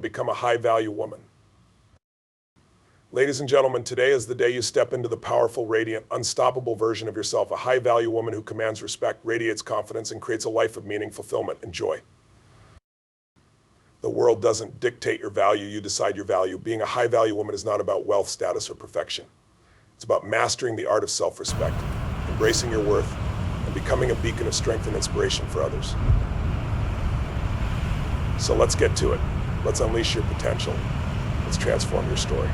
Become a high-value woman. Ladies and gentlemen, today is the day you step into the powerful, radiant, unstoppable version of yourself, a high-value woman who commands respect, radiates confidence, and creates a life of meaning, fulfillment, and joy. The world doesn't dictate your value, you decide your value. Being a high-value woman is not about wealth, status, or perfection. It's about mastering the art of self-respect, embracing your worth, and becoming a beacon of strength and inspiration for others. So let's get to it. Let's unleash your potential. Let's transform your story.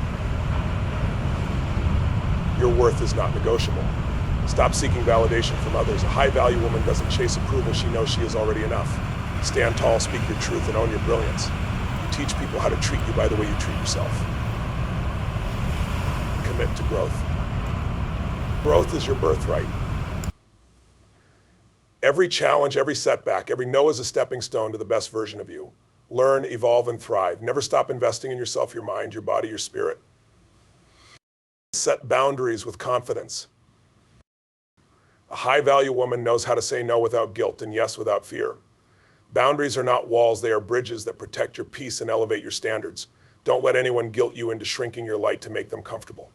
Your worth is not negotiable. Stop seeking validation from others. A high-value woman doesn't chase approval. She knows she is already enough. Stand tall, speak your truth, and own your brilliance. You teach people how to treat you by the way you treat yourself. Commit to growth. Growth is your birthright. Every challenge, every setback, every no is a stepping stone to the best version of you. Learn, evolve, and thrive. Never stop investing in yourself, your mind, your body, your spirit. Set boundaries with confidence. A high-value woman knows how to say no without guilt and yes without fear. Boundaries are not walls, they are bridges that protect your peace and elevate your standards. Don't let anyone guilt you into shrinking your light to make them comfortable.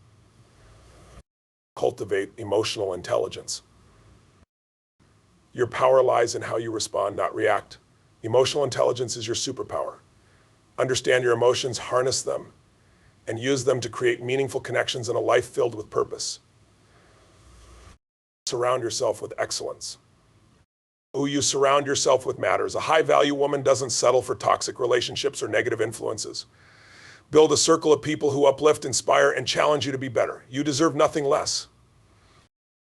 Cultivate emotional intelligence. Your power lies in how you respond, not react. Emotional intelligence is your superpower. Understand your emotions, harness them, and use them to create meaningful connections in a life filled with purpose. Surround yourself with excellence. Who you surround yourself with matters. A high-value woman doesn't settle for toxic relationships or negative influences. Build a circle of people who uplift, inspire, and challenge you to be better. You deserve nothing less.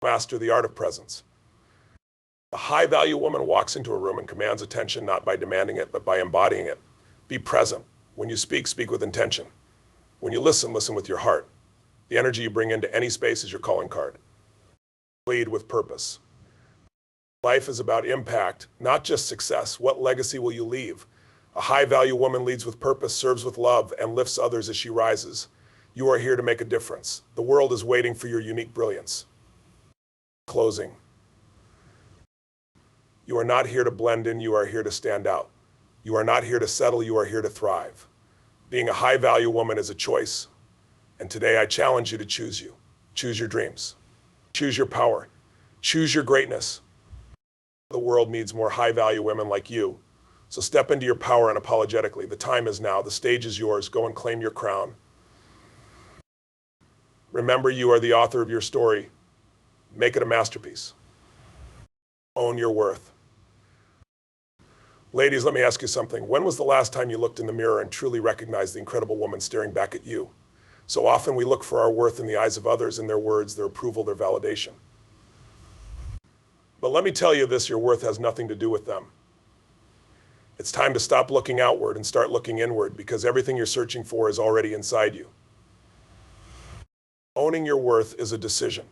Master the art of presence. A high-value woman walks into a room and commands attention not by demanding it, but by embodying it. Be present. When you speak, speak with intention. When you listen, listen with your heart. The energy you bring into any space is your calling card. Lead with purpose. Life is about impact, not just success. What legacy will you leave? A high-value woman leads with purpose, serves with love, and lifts others as she rises. You are here to make a difference. The world is waiting for your unique brilliance. Closing. You are not here to blend in, you are here to stand out. You are not here to settle, you are here to thrive. Being a high-value woman is a choice, and today I challenge you to choose you. Choose your dreams. Choose your power. Choose your greatness. The world needs more high-value women like you, so step into your power unapologetically. The time is now, the stage is yours, go and claim your crown. Remember, you are the author of your story. Make it a masterpiece. Own your worth. Ladies, let me ask you something. When was the last time you looked in the mirror and truly recognized the incredible woman staring back at you? So often we look for our worth in the eyes of others, in their words, their approval, their validation. But let me tell you this, your worth has nothing to do with them. It's time to stop looking outward and start looking inward, because everything you're searching for is already inside you. Owning your worth is a decision.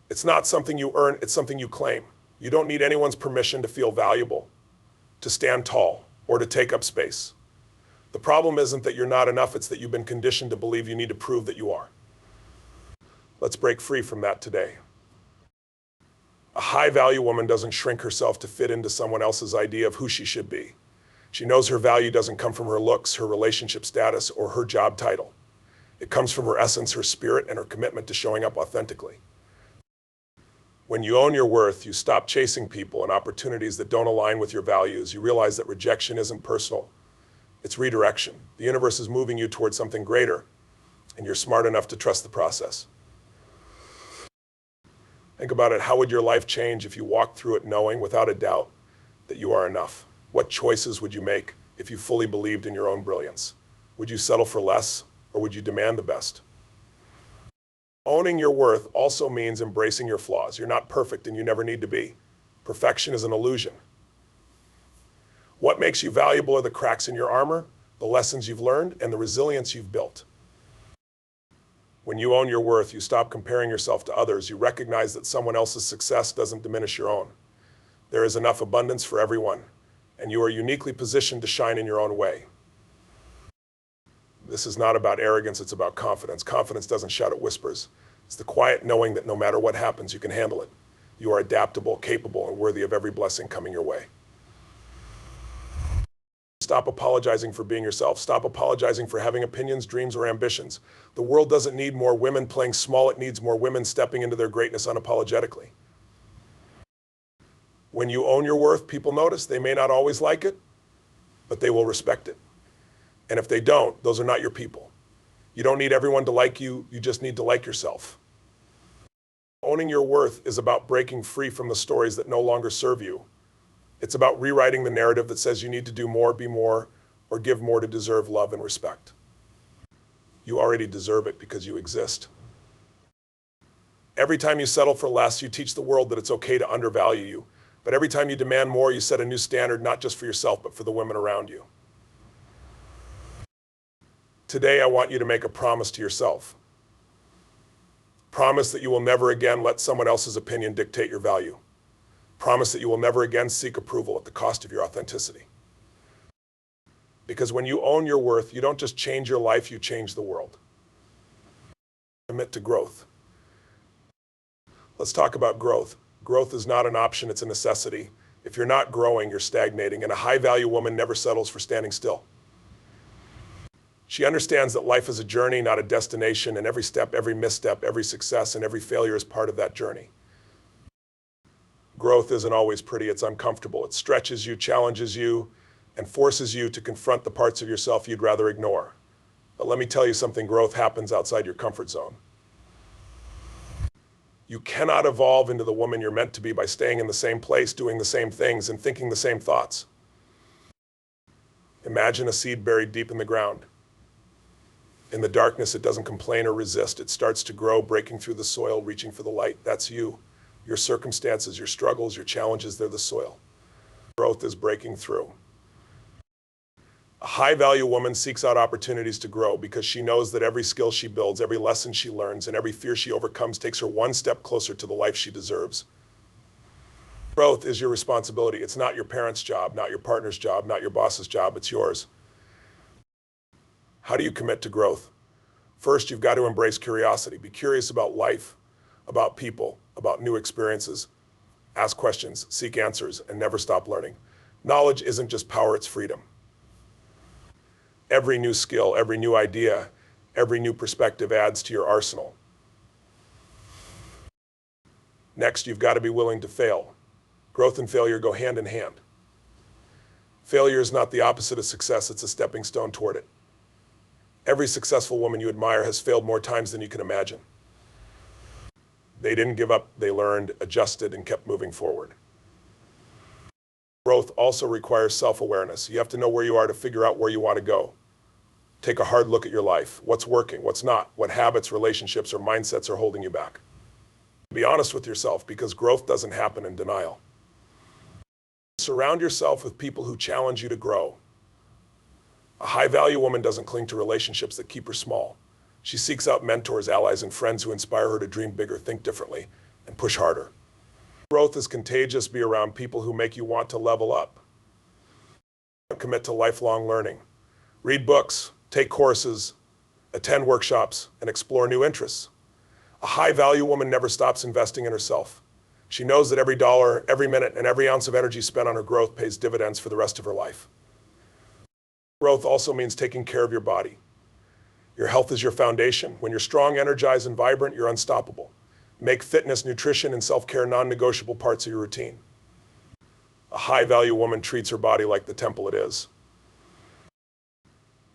It's not something you earn, it's something you claim. You don't need anyone's permission to feel valuable, to stand tall, or to take up space. The problem isn't that you're not enough, it's that you've been conditioned to believe you need to prove that you are. Let's break free from that today. A high-value woman doesn't shrink herself to fit into someone else's idea of who she should be. She knows her value doesn't come from her looks, her relationship status, or her job title. It comes from her essence, her spirit, and her commitment to showing up authentically. When you own your worth, you stop chasing people and opportunities that don't align with your values. You realize that rejection isn't personal, it's redirection. The universe is moving you towards something greater, and you're smart enough to trust the process. Think about it. How would your life change if you walked through it knowing without a doubt that you are enough? What choices would you make if you fully believed in your own brilliance? Would you settle for less, or would you demand the best? Owning your worth also means embracing your flaws. You're not perfect and you never need to be. Perfection is an illusion. What makes you valuable are the cracks in your armor, the lessons you've learned, and the resilience you've built. When you own your worth, you stop comparing yourself to others. You recognize that someone else's success doesn't diminish your own. There is enough abundance for everyone, and you are uniquely positioned to shine in your own way. This is not about arrogance, it's about confidence. Confidence doesn't shout, it whispers. It's the quiet knowing that no matter what happens, you can handle it. You are adaptable, capable, and worthy of every blessing coming your way. Stop apologizing for being yourself. Stop apologizing for having opinions, dreams, or ambitions. The world doesn't need more women playing small. It needs more women stepping into their greatness unapologetically. When you own your worth, people notice. They may not always like it, but they will respect it. And if they don't, those are not your people. You don't need everyone to like you. You just need to like yourself. Owning your worth is about breaking free from the stories that no longer serve you. It's about rewriting the narrative that says you need to do more, be more, or give more to deserve love and respect. You already deserve it because you exist. Every time you settle for less, you teach the world that it's okay to undervalue you. But every time you demand more, you set a new standard, not just for yourself, but for the women around you. Today, I want you to make a promise to yourself. Promise that you will never again let someone else's opinion dictate your value. Promise that you will never again seek approval at the cost of your authenticity. Because when you own your worth, you don't just change your life, you change the world. Commit to growth. Let's talk about growth. Growth is not an option, it's a necessity. If you're not growing, you're stagnating, and a high-value woman never settles for standing still. She understands that life is a journey, not a destination, and every step, every misstep, every success, and every failure is part of that journey. Growth isn't always pretty, it's uncomfortable. It stretches you, challenges you, and forces you to confront the parts of yourself you'd rather ignore. But let me tell you something, growth happens outside your comfort zone. You cannot evolve into the woman you're meant to be by staying in the same place, doing the same things, and thinking the same thoughts. Imagine a seed buried deep in the ground. In the darkness, it doesn't complain or resist. It starts to grow, breaking through the soil, reaching for the light. That's you. Your circumstances, your struggles, your challenges, they're the soil. Growth is breaking through. A high-value woman seeks out opportunities to grow because she knows that every skill she builds, every lesson she learns, and every fear she overcomes takes her one step closer to the life she deserves. Growth is your responsibility. It's not your parents' job, not your partner's job, not your boss's job, it's yours. How do you commit to growth? First, you've got to embrace curiosity. Be curious about life, about people, about new experiences. Ask questions, seek answers, and never stop learning. Knowledge isn't just power, it's freedom. Every new skill, every new idea, every new perspective adds to your arsenal. Next, you've got to be willing to fail. Growth and failure go hand in hand. Failure is not the opposite of success, it's a stepping stone toward it. Every successful woman you admire has failed more times than you can imagine. They didn't give up, they learned, adjusted, and kept moving forward. Growth also requires self-awareness. You have to know where you are to figure out where you want to go. Take a hard look at your life. What's working, what's not, what habits, relationships, or mindsets are holding you back. Be honest with yourself because growth doesn't happen in denial. Surround yourself with people who challenge you to grow. A high-value woman doesn't cling to relationships that keep her small. She seeks out mentors, allies, and friends who inspire her to dream bigger, think differently, and push harder. Growth is contagious. Be around people who make you want to level up. Commit to lifelong learning. Read books, take courses, attend workshops, and explore new interests. A high-value woman never stops investing in herself. She knows that every dollar, every minute, and every ounce of energy spent on her growth pays dividends for the rest of her life. Growth also means taking care of your body. Your health is your foundation. When you're strong, energized, and vibrant, you're unstoppable. Make fitness, nutrition, and self-care non-negotiable parts of your routine. A high-value woman treats her body like the temple it is.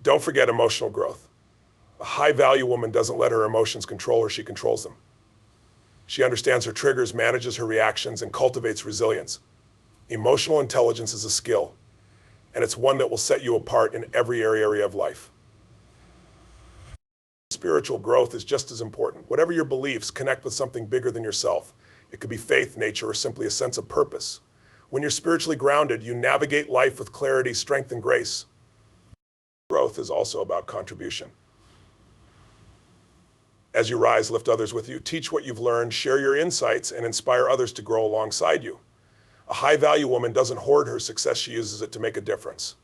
Don't forget emotional growth. A high-value woman doesn't let her emotions control her, she controls them. She understands her triggers, manages her reactions, and cultivates resilience. Emotional intelligence is a skill, and it's one that will set you apart in every area of life. Spiritual growth is just as important. Whatever your beliefs, connect with something bigger than yourself. It could be faith, nature, or simply a sense of purpose. When you're spiritually grounded, you navigate life with clarity, strength, and grace. Growth is also about contribution. As you rise, lift others with you. Teach what you've learned, share your insights, and inspire others to grow alongside you. A high-value woman doesn't hoard her success, she uses it to make a difference.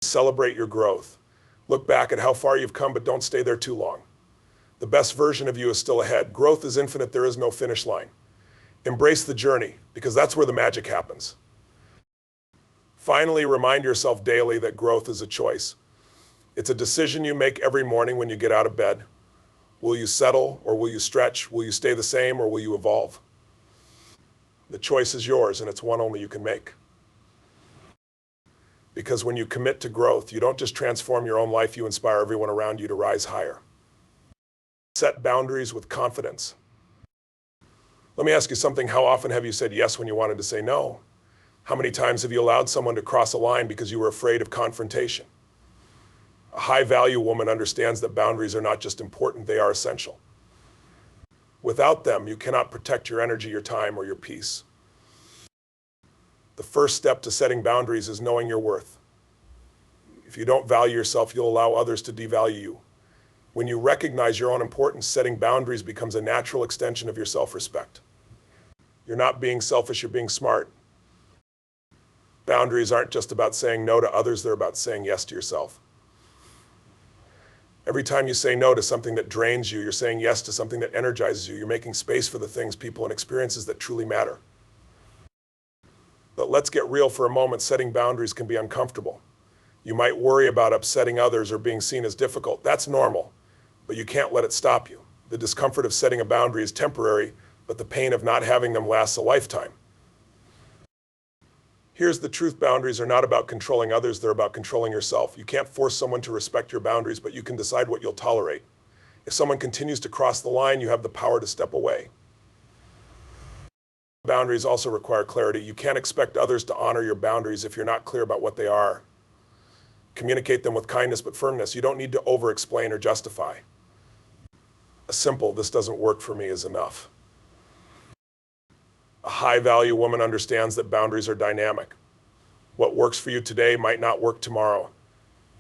Celebrate your growth. Look back at how far you've come, but don't stay there too long. The best version of you is still ahead. Growth is infinite, there is no finish line. Embrace the journey, because that's where the magic happens. Finally, remind yourself daily that growth is a choice. It's a decision you make every morning when you get out of bed. Will you settle or will you stretch? Will you stay the same or will you evolve? The choice is yours, and it's one only you can make. Because when you commit to growth, you don't just transform your own life, you inspire everyone around you to rise higher. Set boundaries with confidence. Let me ask you something. How often have you said yes when you wanted to say no? How many times have you allowed someone to cross a line because you were afraid of confrontation? A high-value woman understands that boundaries are not just important, they are essential. Without them, you cannot protect your energy, your time, or your peace. The first step to setting boundaries is knowing your worth. If you don't value yourself, you'll allow others to devalue you. When you recognize your own importance, setting boundaries becomes a natural extension of your self-respect. You're not being selfish, you're being smart. Boundaries aren't just about saying no to others, they're about saying yes to yourself. Every time you say no to something that drains you, you're saying yes to something that energizes you. You're making space for the things, people, and experiences that truly matter. But let's get real for a moment. Setting boundaries can be uncomfortable. You might worry about upsetting others or being seen as difficult. That's normal, but you can't let it stop you. The discomfort of setting a boundary is temporary, but the pain of not having them lasts a lifetime. Here's the truth. Boundaries are not about controlling others, they're about controlling yourself. You can't force someone to respect your boundaries, but you can decide what you'll tolerate. If someone continues to cross the line, you have the power to step away. Boundaries also require clarity. You can't expect others to honor your boundaries if you're not clear about what they are. Communicate them with kindness but firmness. You don't need to over-explain or justify. A simple, "this doesn't work for me," is enough. A high-value woman understands that boundaries are dynamic. What works for you today might not work tomorrow,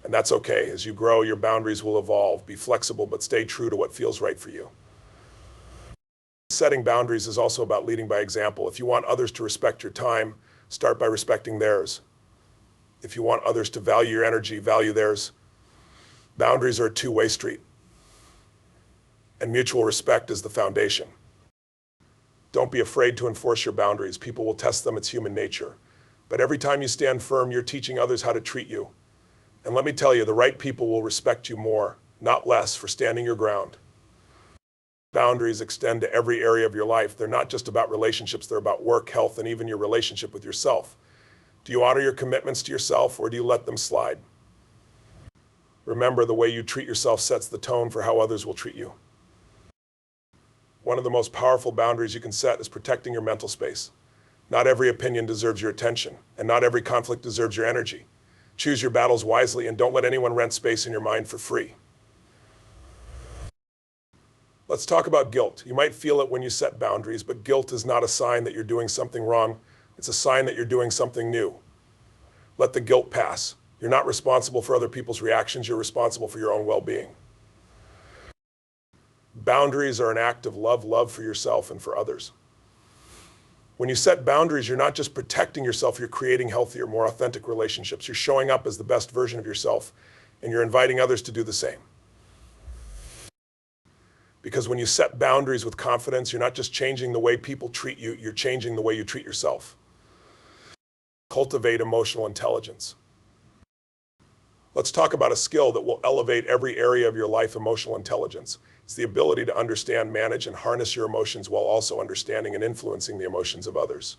and that's okay. As you grow, your boundaries will evolve. Be flexible, but stay true to what feels right for you. Setting boundaries is also about leading by example. If you want others to respect your time, start by respecting theirs. If you want others to value your energy, value theirs. Boundaries are a two-way street, and mutual respect is the foundation. Don't be afraid to enforce your boundaries. People will test them, it's human nature. But every time you stand firm, you're teaching others how to treat you. And let me tell you, the right people will respect you more, not less, for standing your ground. Boundaries extend to every area of your life. They're not just about relationships, they're about work, health, and even your relationship with yourself. Do you honor your commitments to yourself, or do you let them slide? Remember, the way you treat yourself sets the tone for how others will treat you. One of the most powerful boundaries you can set is protecting your mental space. Not every opinion deserves your attention, and not every conflict deserves your energy. Choose your battles wisely, and don't let anyone rent space in your mind for free. Let's talk about guilt. You might feel it when you set boundaries, but guilt is not a sign that you're doing something wrong. It's a sign that you're doing something new. Let the guilt pass. You're not responsible for other people's reactions. You're responsible for your own well-being. Boundaries are an act of love for yourself and for others. When you set boundaries, you're not just protecting yourself, you're creating healthier, more authentic relationships. You're showing up as the best version of yourself, and you're inviting others to do the same. Because when you set boundaries with confidence, you're not just changing the way people treat you, you're changing the way you treat yourself. Cultivate emotional intelligence. Let's talk about a skill that will elevate every area of your life: emotional intelligence. It's the ability to understand, manage, and harness your emotions while also understanding and influencing the emotions of others.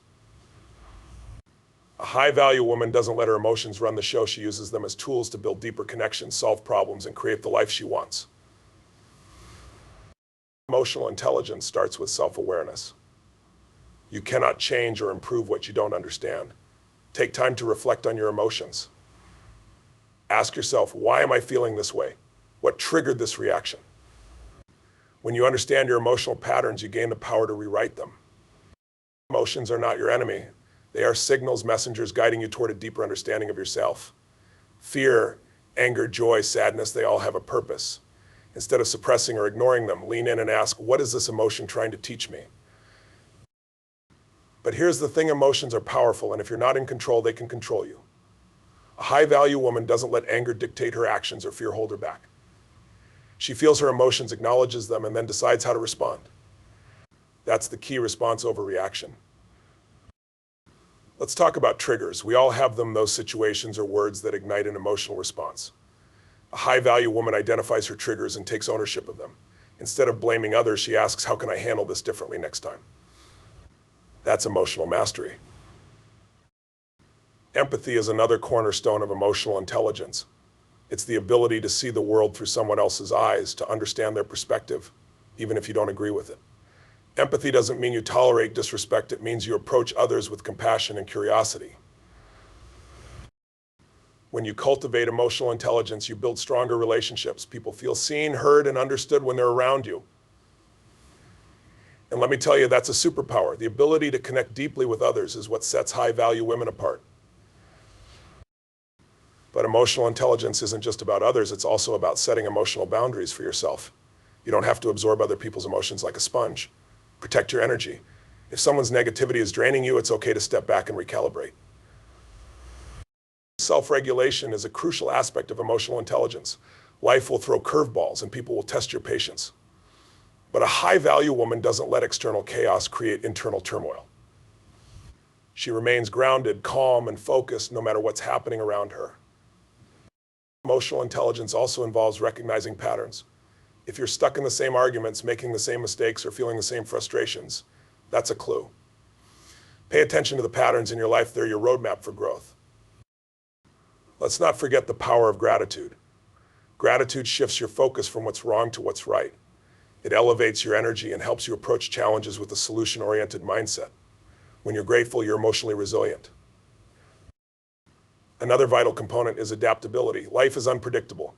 A high-value woman doesn't let her emotions run the show. She uses them as tools to build deeper connections, solve problems, and create the life she wants. Emotional intelligence starts with self-awareness. You cannot change or improve what you don't understand. Take time to reflect on your emotions. Ask yourself, why am I feeling this way? What triggered this reaction? When you understand your emotional patterns, you gain the power to rewrite them. Emotions are not your enemy. They are signals, messengers guiding you toward a deeper understanding of yourself. Fear, anger, joy, sadness, they all have a purpose. Instead of suppressing or ignoring them, lean in and ask, what is this emotion trying to teach me? But here's the thing, emotions are powerful, and if you're not in control, they can control you. A high-value woman doesn't let anger dictate her actions or fear hold her back. She feels her emotions, acknowledges them, and then decides how to respond. That's the key: response over reaction. Let's talk about triggers. We all have them, those situations or words that ignite an emotional response. A high-value woman identifies her triggers and takes ownership of them. Instead of blaming others, she asks, how can I handle this differently next time? That's emotional mastery. Empathy is another cornerstone of emotional intelligence. It's the ability to see the world through someone else's eyes, to understand their perspective, even if you don't agree with it. Empathy doesn't mean you tolerate disrespect. It means you approach others with compassion and curiosity. When you cultivate emotional intelligence, you build stronger relationships. People feel seen, heard, and understood when they're around you. And let me tell you, that's a superpower. The ability to connect deeply with others is what sets high-value women apart. But emotional intelligence isn't just about others, it's also about setting emotional boundaries for yourself. You don't have to absorb other people's emotions like a sponge. Protect your energy. If someone's negativity is draining you, it's okay to step back and recalibrate. Self-regulation is a crucial aspect of emotional intelligence. Life will throw curveballs and people will test your patience. But a high-value woman doesn't let external chaos create internal turmoil. She remains grounded, calm, and focused no matter what's happening around her. Emotional intelligence also involves recognizing patterns. If you're stuck in the same arguments, making the same mistakes, or feeling the same frustrations, that's a clue. Pay attention to the patterns in your life. They're your roadmap for growth. Let's not forget the power of gratitude. Gratitude shifts your focus from what's wrong to what's right. It elevates your energy and helps you approach challenges with a solution-oriented mindset. When you're grateful, you're emotionally resilient. Another vital component is adaptability. Life is unpredictable,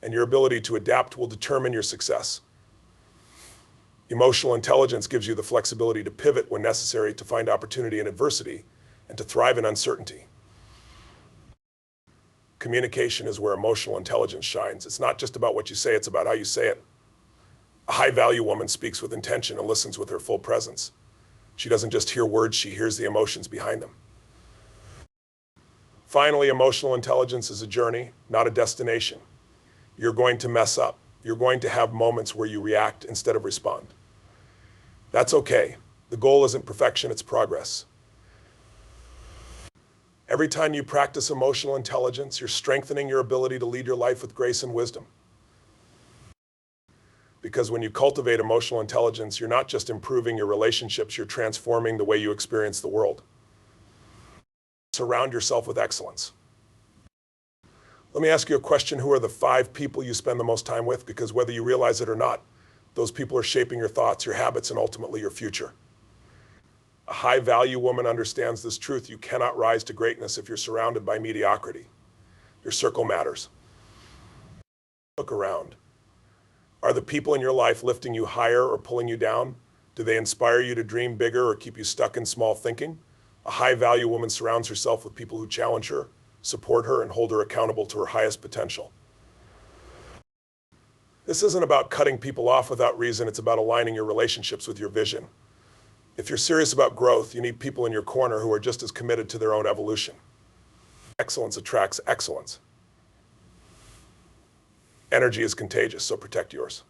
and your ability to adapt will determine your success. Emotional intelligence gives you the flexibility to pivot when necessary, to find opportunity in adversity, and to thrive in uncertainty. Communication is where emotional intelligence shines. It's not just about what you say, it's about how you say it. A high-value woman speaks with intention and listens with her full presence. She doesn't just hear words, she hears the emotions behind them. Finally, emotional intelligence is a journey, not a destination. You're going to mess up. You're going to have moments where you react instead of respond. That's okay. The goal isn't perfection, it's progress. Every time you practice emotional intelligence, you're strengthening your ability to lead your life with grace and wisdom. Because when you cultivate emotional intelligence, you're not just improving your relationships, you're transforming the way you experience the world. Surround yourself with excellence. Let me ask you a question. Who are the 5 people you spend the most time with? Because whether you realize it or not, those people are shaping your thoughts, your habits, and ultimately your future. A high-value woman understands this truth. You cannot rise to greatness if you're surrounded by mediocrity. Your circle matters. Look around. Are the people in your life lifting you higher or pulling you down? Do they inspire you to dream bigger or keep you stuck in small thinking? A high-value woman surrounds herself with people who challenge her, support her, and hold her accountable to her highest potential. This isn't about cutting people off without reason. It's about aligning your relationships with your vision. If you're serious about growth, you need people in your corner who are just as committed to their own evolution. Excellence attracts excellence. Energy is contagious, so protect yours.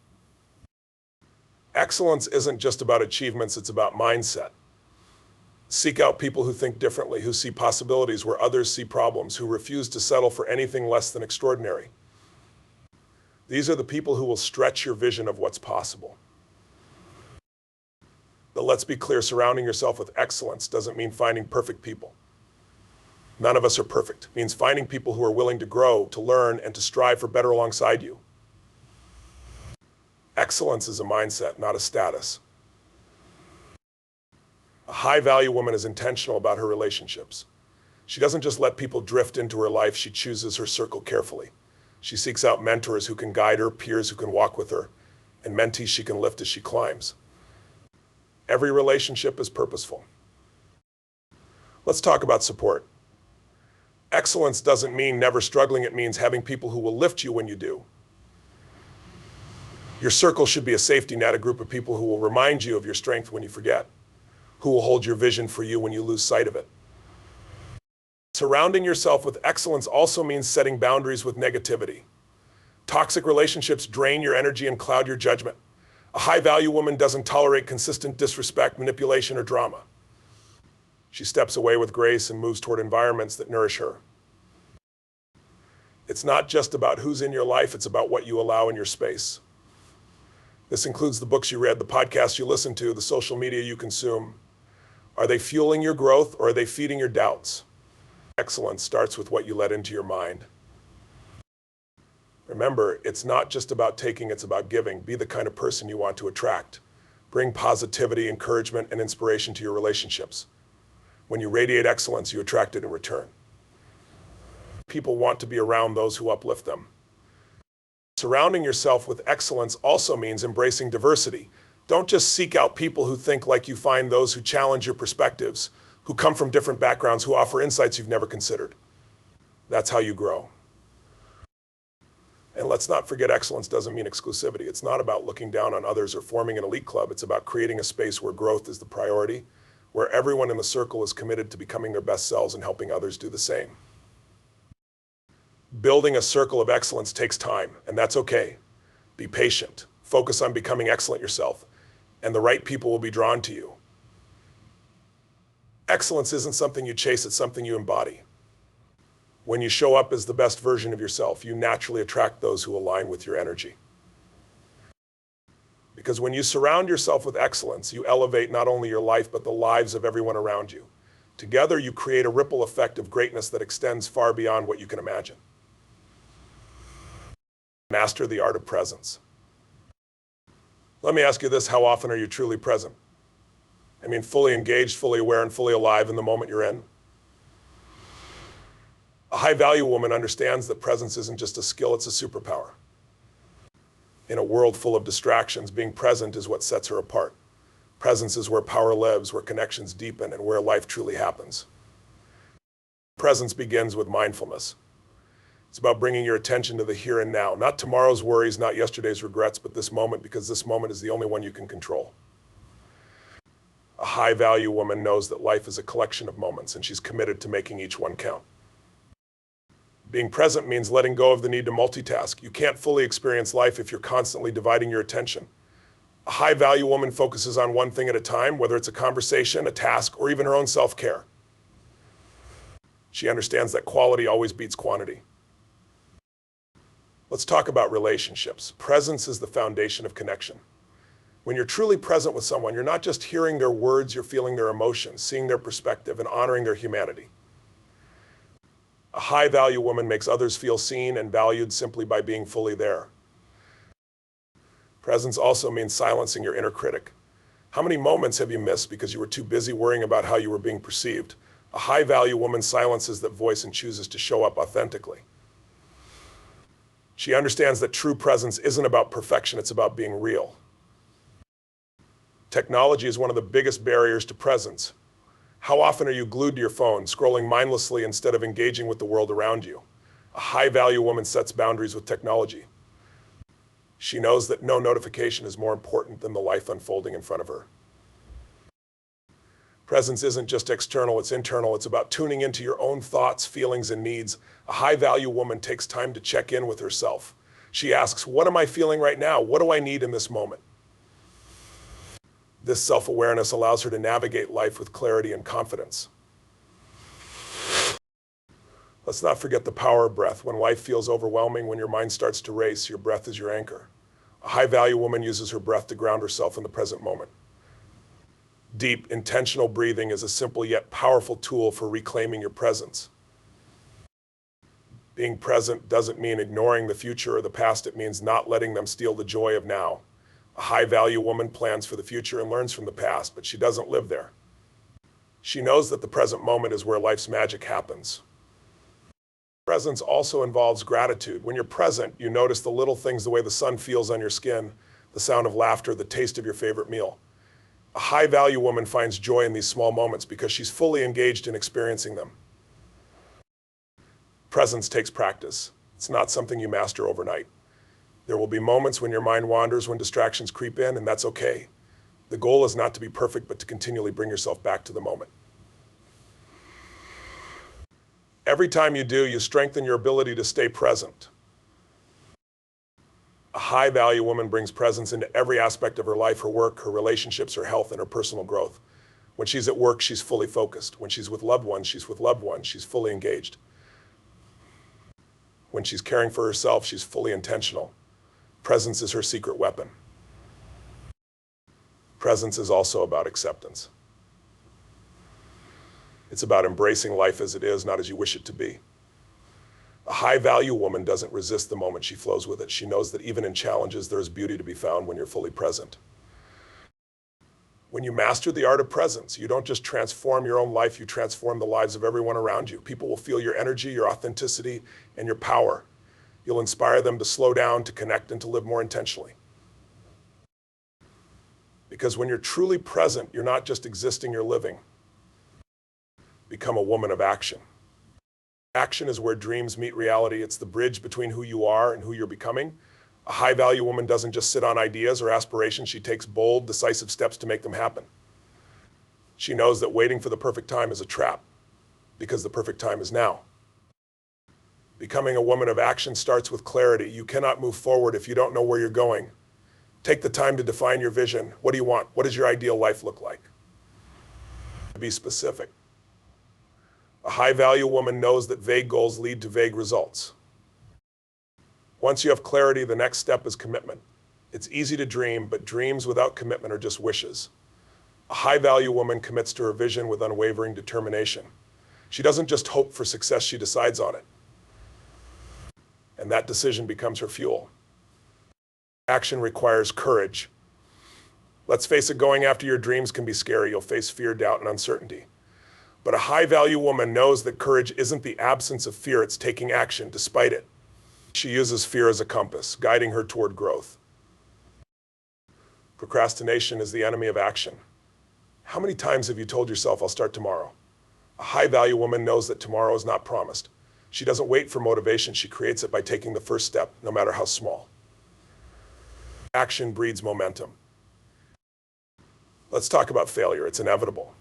Excellence isn't just about achievements, it's about mindset. Seek out people who think differently, who see possibilities where others see problems, who refuse to settle for anything less than extraordinary. These are the people who will stretch your vision of what's possible. But let's be clear, surrounding yourself with excellence doesn't mean finding perfect people. None of us are perfect. It means finding people who are willing to grow, to learn, and to strive for better alongside you. Excellence is a mindset, not a status. A high-value woman is intentional about her relationships. She doesn't just let people drift into her life, she chooses her circle carefully. She seeks out mentors who can guide her, peers who can walk with her, and mentees she can lift as she climbs. Every relationship is purposeful. Let's talk about support. Excellence doesn't mean never struggling, it means having people who will lift you when you do. Your circle should be a safety net, a group of people who will remind you of your strength when you forget, who will hold your vision for you when you lose sight of it. Surrounding yourself with excellence also means setting boundaries with negativity. Toxic relationships drain your energy and cloud your judgment. A high-value woman doesn't tolerate consistent disrespect, manipulation, or drama. She steps away with grace and moves toward environments that nourish her. It's not just about who's in your life, it's about what you allow in your space. This includes the books you read, the podcasts you listen to, the social media you consume. Are they fueling your growth or are they feeding your doubts? Excellence starts with what you let into your mind. Remember, it's not just about taking, it's about giving. Be the kind of person you want to attract. Bring positivity, encouragement, and inspiration to your relationships. When you radiate excellence, you attract it in return. People want to be around those who uplift them. Surrounding yourself with excellence also means embracing diversity. Don't just seek out people who think like you, find those who challenge your perspectives, who come from different backgrounds, who offer insights you've never considered. That's how you grow. And let's not forget, excellence doesn't mean exclusivity. It's not about looking down on others or forming an elite club. It's about creating a space where growth is the priority, where everyone in the circle is committed to becoming their best selves and helping others do the same. Building a circle of excellence takes time, and that's okay. Be patient. Focus on becoming excellent yourself, and the right people will be drawn to you. Excellence isn't something you chase, it's something you embody. When you show up as the best version of yourself, you naturally attract those who align with your energy. Because when you surround yourself with excellence, you elevate not only your life, but the lives of everyone around you. Together, you create a ripple effect of greatness that extends far beyond what you can imagine. Master the art of presence. Let me ask you this, how often are you truly present? I mean, fully engaged, fully aware, and fully alive in the moment you're in? A high-value woman understands that presence isn't just a skill, it's a superpower. In a world full of distractions, being present is what sets her apart. Presence is where power lives, where connections deepen, and where life truly happens. Presence begins with mindfulness. It's about bringing your attention to the here and now, not tomorrow's worries, not yesterday's regrets, but this moment, because this moment is the only one you can control. A high-value woman knows that life is a collection of moments, and she's committed to making each one count. Being present means letting go of the need to multitask. You can't fully experience life if you're constantly dividing your attention. A high-value woman focuses on one thing at a time, whether it's a conversation, a task, or even her own self-care. She understands that quality always beats quantity. Let's talk about relationships. Presence is the foundation of connection. When you're truly present with someone, you're not just hearing their words, you're feeling their emotions, seeing their perspective, and honoring their humanity. A high-value woman makes others feel seen and valued simply by being fully there. Presence also means silencing your inner critic. How many moments have you missed because you were too busy worrying about how you were being perceived? A high-value woman silences that voice and chooses to show up authentically. She understands that true presence isn't about perfection, it's about being real. Technology is one of the biggest barriers to presence. How often are you glued to your phone, scrolling mindlessly instead of engaging with the world around you? A high-value woman sets boundaries with technology. She knows that no notification is more important than the life unfolding in front of her. Presence isn't just external, it's internal. It's about tuning into your own thoughts, feelings, and needs. A high-value woman takes time to check in with herself. She asks, what am I feeling right now? What do I need in this moment? This self-awareness allows her to navigate life with clarity and confidence. Let's not forget the power of breath. When life feels overwhelming, when your mind starts to race, your breath is your anchor. A high-value woman uses her breath to ground herself in the present moment. Deep, intentional breathing is a simple yet powerful tool for reclaiming your presence. Being present doesn't mean ignoring the future or the past. It means not letting them steal the joy of now. A high-value woman plans for the future and learns from the past, but she doesn't live there. She knows that the present moment is where life's magic happens. Presence also involves gratitude. When you're present, you notice the little things, the way the sun feels on your skin, the sound of laughter, the taste of your favorite meal. A high-value woman finds joy in these small moments because she's fully engaged in experiencing them. Presence takes practice. It's not something you master overnight. There will be moments when your mind wanders, when distractions creep in, and that's okay. The goal is not to be perfect, but to continually bring yourself back to the moment. Every time you do, you strengthen your ability to stay present. A high-value woman brings presence into every aspect of her life, her work, her relationships, her health, and her personal growth. When she's at work, she's fully focused. When she's with loved ones, she's with loved ones. She's fully engaged. When she's caring for herself, she's fully intentional. Presence is her secret weapon. Presence is also about acceptance. It's about embracing life as it is, not as you wish it to be. A high-value woman doesn't resist the moment she flows with it. She knows that even in challenges, there is beauty to be found when you're fully present. When you master the art of presence, you don't just transform your own life, you transform the lives of everyone around you. People will feel your energy, your authenticity, and your power. You'll inspire them to slow down, to connect, and to live more intentionally. Because when you're truly present, you're not just existing, you're living. Become a woman of action. Action is where dreams meet reality. It's the bridge between who you are and who you're becoming. A high-value woman doesn't just sit on ideas or aspirations. She takes bold, decisive steps to make them happen. She knows that waiting for the perfect time is a trap, because the perfect time is now. Becoming a woman of action starts with clarity. You cannot move forward if you don't know where you're going. Take the time to define your vision. What do you want? What does your ideal life look like? Be specific. A high-value woman knows that vague goals lead to vague results. Once you have clarity, the next step is commitment. It's easy to dream, but dreams without commitment are just wishes. A high-value woman commits to her vision with unwavering determination. She doesn't just hope for success, she decides on it. And that decision becomes her fuel. Action requires courage. Let's face it, going after your dreams can be scary. You'll face fear, doubt, and uncertainty. But a high-value woman knows that courage isn't the absence of fear, it's taking action despite it. She uses fear as a compass, guiding her toward growth. Procrastination is the enemy of action. How many times have you told yourself, I'll start tomorrow? A high-value woman knows that tomorrow is not promised. She doesn't wait for motivation, she creates it by taking the first step, no matter how small. Action breeds momentum. Let's talk about failure. It's inevitable.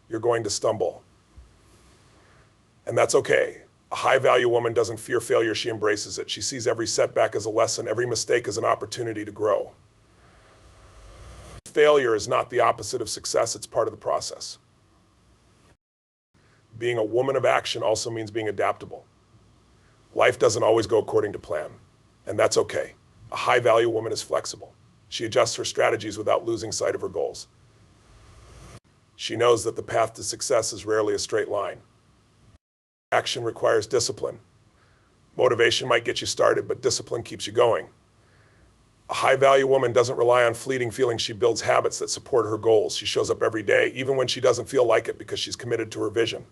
You're going to stumble. And that's okay. A high-value woman doesn't fear failure, she embraces it. She sees every setback as a lesson, every mistake as an opportunity to grow. Failure is not the opposite of success, it's part of the process. Being a woman of action also means being adaptable. Life doesn't always go according to plan, and that's okay. A high-value woman is flexible. She adjusts her strategies without losing sight of her goals. She knows that the path to success is rarely a straight line. Action requires discipline. Motivation might get you started, but discipline keeps you going. A high-value woman doesn't rely on fleeting feelings. She builds habits that support her goals. She shows up every day, even when she doesn't feel like it, because she's committed to her vision.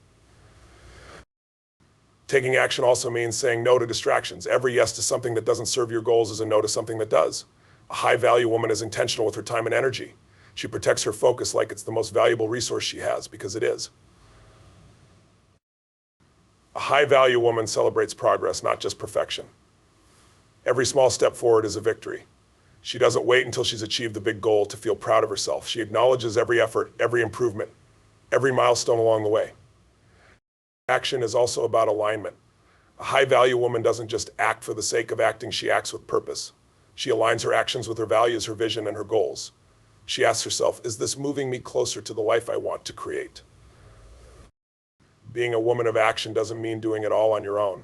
Taking action also means saying no to distractions. Every yes to something that doesn't serve your goals is a no to something that does. A high-value woman is intentional with her time and energy. She protects her focus like it's the most valuable resource she has, because it is. A high-value woman celebrates progress, not just perfection. Every small step forward is a victory. She doesn't wait until she's achieved the big goal to feel proud of herself. She acknowledges every effort, every improvement, every milestone along the way. Action is also about alignment. A high-value woman doesn't just act for the sake of acting, she acts with purpose. She aligns her actions with her values, her vision, and her goals. She asks herself, is this moving me closer to the life I want to create? Being a woman of action doesn't mean doing it all on your own.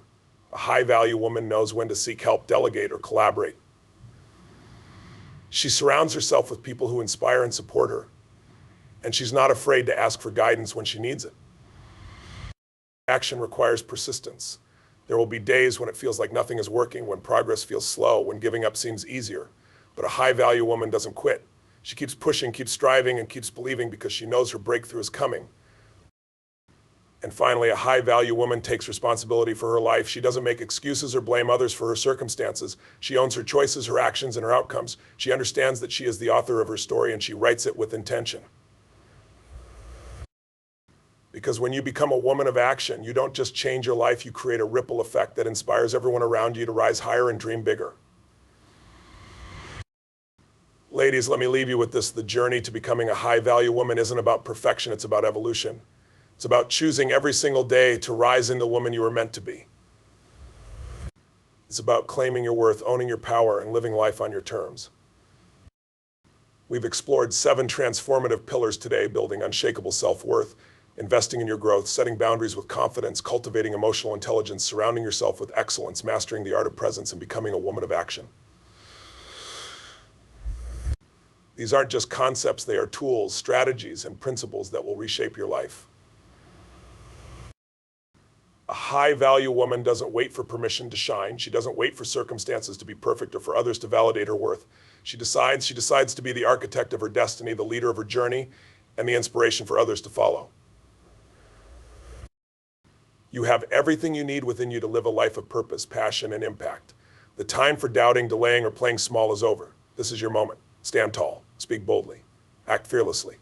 A high-value woman knows when to seek help, delegate, or collaborate. She surrounds herself with people who inspire and support her, and she's not afraid to ask for guidance when she needs it. Action requires persistence. There will be days when it feels like nothing is working, when progress feels slow, when giving up seems easier. But a high-value woman doesn't quit. She keeps pushing, keeps striving, and keeps believing because she knows her breakthrough is coming. And finally, a high-value woman takes responsibility for her life. She doesn't make excuses or blame others for her circumstances. She owns her choices, her actions, and her outcomes. She understands that she is the author of her story, and she writes it with intention. Because when you become a woman of action, you don't just change your life, you create a ripple effect that inspires everyone around you to rise higher and dream bigger. Ladies, let me leave you with this. The journey to becoming a high-value woman isn't about perfection, it's about evolution. It's about choosing every single day to rise into the woman you were meant to be. It's about claiming your worth, owning your power, and living life on your terms. We've explored 7 transformative pillars today: building unshakable self-worth, investing in your growth, setting boundaries with confidence, cultivating emotional intelligence, surrounding yourself with excellence, mastering the art of presence, and becoming a woman of action. These aren't just concepts, they are tools, strategies, and principles that will reshape your life. A high-value woman doesn't wait for permission to shine. She doesn't wait for circumstances to be perfect or for others to validate her worth. She decides to be the architect of her destiny, the leader of her journey, and the inspiration for others to follow. You have everything you need within you to live a life of purpose, passion, and impact. The time for doubting, delaying, or playing small is over. This is your moment. Stand tall, speak boldly, act fearlessly.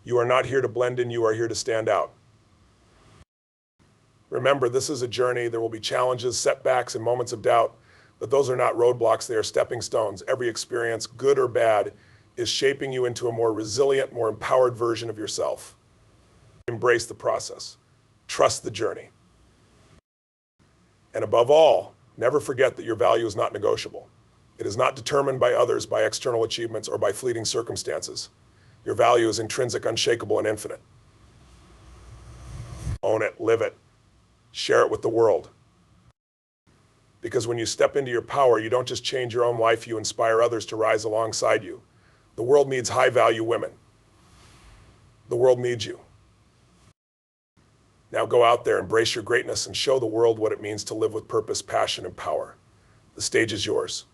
You are not here to blend in, you are here to stand out. Remember, this is a journey. There will be challenges, setbacks, and moments of doubt, but those are not roadblocks, they are stepping stones. Every experience, good or bad, is shaping you into a more resilient, more empowered version of yourself. Embrace the process. Trust the journey. And above all, never forget that your value is not negotiable. It is not determined by others, by external achievements, or by fleeting circumstances. Your value is intrinsic, unshakable, and infinite. Own it, live it, share it with the world. Because when you step into your power, you don't just change your own life, you inspire others to rise alongside you. The world needs high-value women. The world needs you. Now go out there, embrace your greatness, and show the world what it means to live with purpose, passion, and power. The stage is yours.